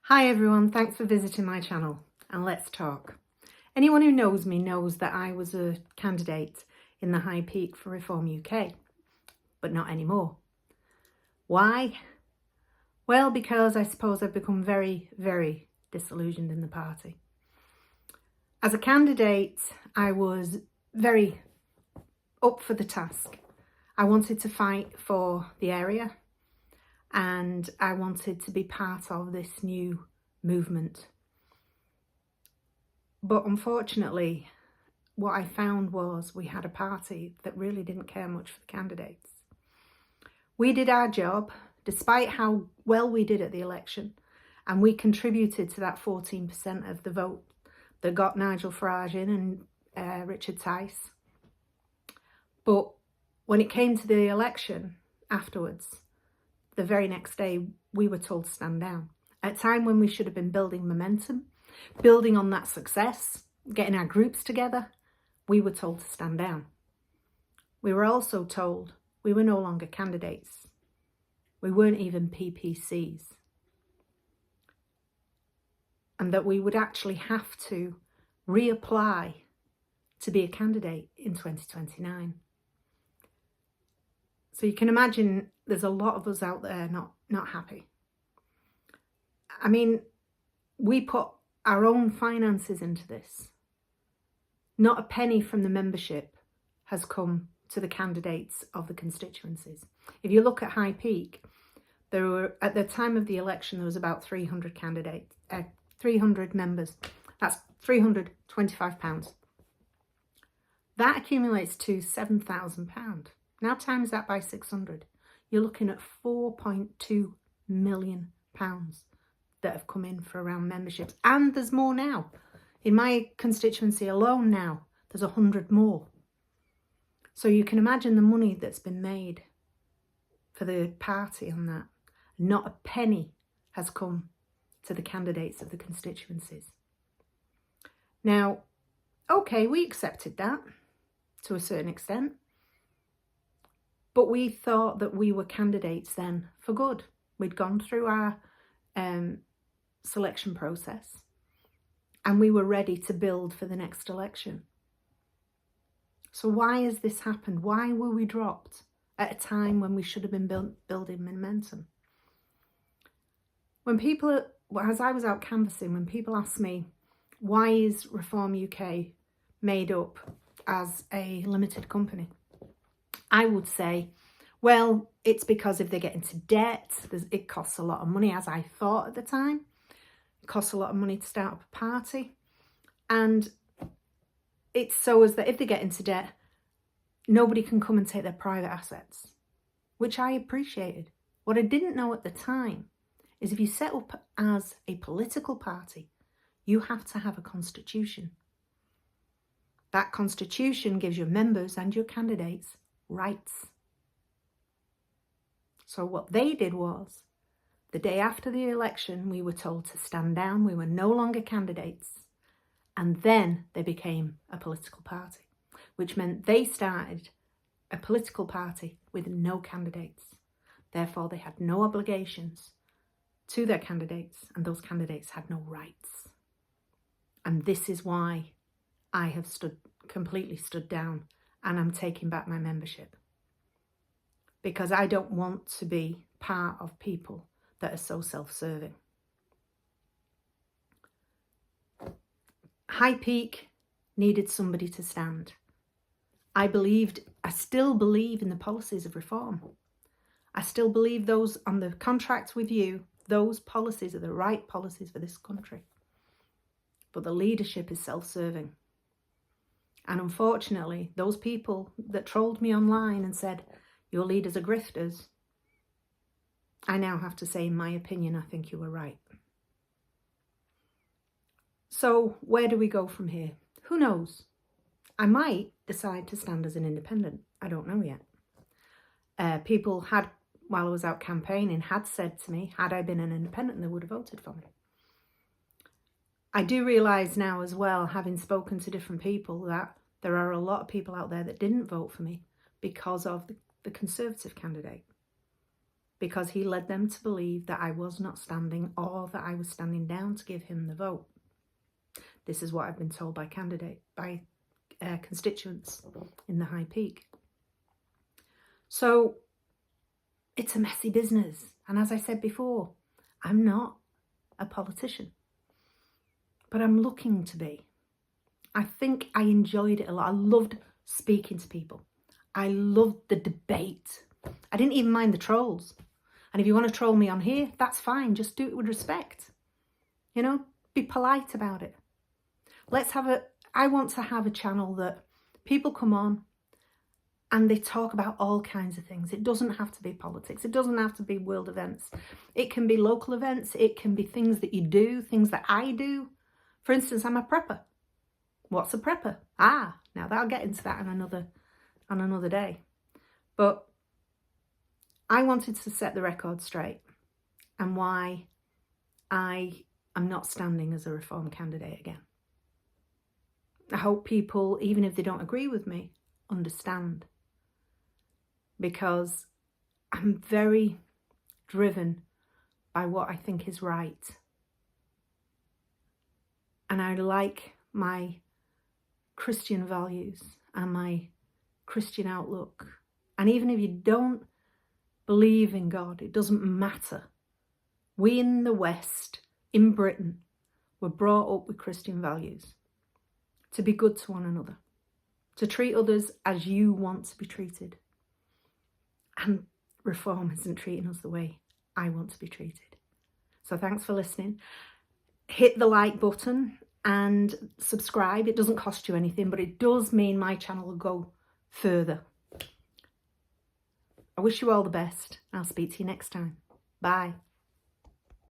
Hi everyone, thanks for visiting my channel and let's talk. Anyone who knows me knows that I was a candidate in the High Peak for Reform UK, but not anymore. Why? Well, because I suppose I've become very, very disillusioned in the party. As a candidate, I was very up for the task. I wanted to fight for the area and I wanted to be part of this new movement. But unfortunately, what I found was we had a party that really didn't care much for the candidates. We did our job, despite how well we did at the election, and we contributed to that 14% of the vote that got Nigel Farage in and Richard Tice. But when it came to the election afterwards, the very next day, we were told to stand down. At a time when we should have been building momentum, building on that success, getting our groups together, we were told to stand down. We were also told we were no longer candidates. We weren't even PPCs. And that we would actually have to reapply to be a candidate in 2029. So you can imagine there's a lot of us out there not happy. I mean, we put our own finances into this. Not a penny from the membership has come to the candidates of the constituencies. If you look at High Peak, there were, at the time of the election, there was about 300 candidates, 300 members. That's £325. That accumulates to £7,000. Now times that by 600, you're looking at £4.2 million that have come in for around memberships. And there's more now. In my constituency alone now, there's 100 more. So you can imagine the money that's been made for the party on that. Not a penny has come to the candidates of the constituencies. Now, okay, we accepted that to a certain extent. But we thought that we were candidates then for good. We'd gone through our selection process and we were ready to build for the next election. So why has this happened? Why were we dropped at a time when we should have been building momentum? When people, as I was out canvassing, when people ask me, why is Reform UK made up as a limited company? I would say, well, it's because if they get into debt, it costs a lot of money, as I thought at the time. It costs a lot of money to start up a party. And it's so as that if they get into debt, nobody can come and take their private assets, which I appreciated. What I didn't know at the time is if you set up as a political party, you have to have a constitution. That constitution gives your members and your candidates rights. So what they did was, the day after the election, we were told to stand down. We were no longer candidates. And then they became a political party, which meant they started a political party with no candidates. Therefore, they had no obligations to their candidates, and those candidates had no rights. And this is why I have completely stood down and I'm taking back my membership. Because I don't want to be part of people that are so self-serving. High Peak needed somebody to stand. I still believe in the policies of reform. I still believe those on the contract with you, those policies are the right policies for this country. But the leadership is self-serving. And unfortunately, those people that trolled me online and said, your leaders are grifters, I now have to say, in my opinion, I think you were right. So where do we go from here? Who knows? I might decide to stand as an independent. I don't know yet. People had, while I was out campaigning, had said to me, had I been an independent, they would have voted for me. I do realise now as well, having spoken to different people, that there are a lot of people out there that didn't vote for me because of the Conservative candidate. because he led them to believe that I was not standing or that I was standing down to give him the vote. This is what I've been told by constituents in the High Peak. So it's a messy business. And as I said before, I'm not a politician, but I'm looking to be. I think I enjoyed it a lot. I loved speaking to people. I loved the debate. I didn't even mind the trolls. And if you want to troll me on here, that's fine. Just do it with respect. You know, be polite about it. I want to have a channel that people come on and they talk about all kinds of things. It doesn't have to be politics. It doesn't have to be world events. It can be local events. It can be things that you do, things that I do. For instance, I'm a prepper. What's a prepper? Now I'll get into that on another day. But I wanted to set the record straight and why I am not standing as a Reform candidate again. I hope people, even if they don't agree with me, understand, because I'm very driven by what I think is right. And I like my Christian values and my Christian outlook. And even if you don't believe in God, it doesn't matter. We in the West, in Britain, were brought up with Christian values. To be good to one another. To treat others as you want to be treated. And Reform isn't treating us the way I want to be treated. So thanks for listening. Hit the like button and subscribe. It doesn't cost you anything, but it does mean my channel will go further. I wish you all the best. I'll speak to you next time. Bye.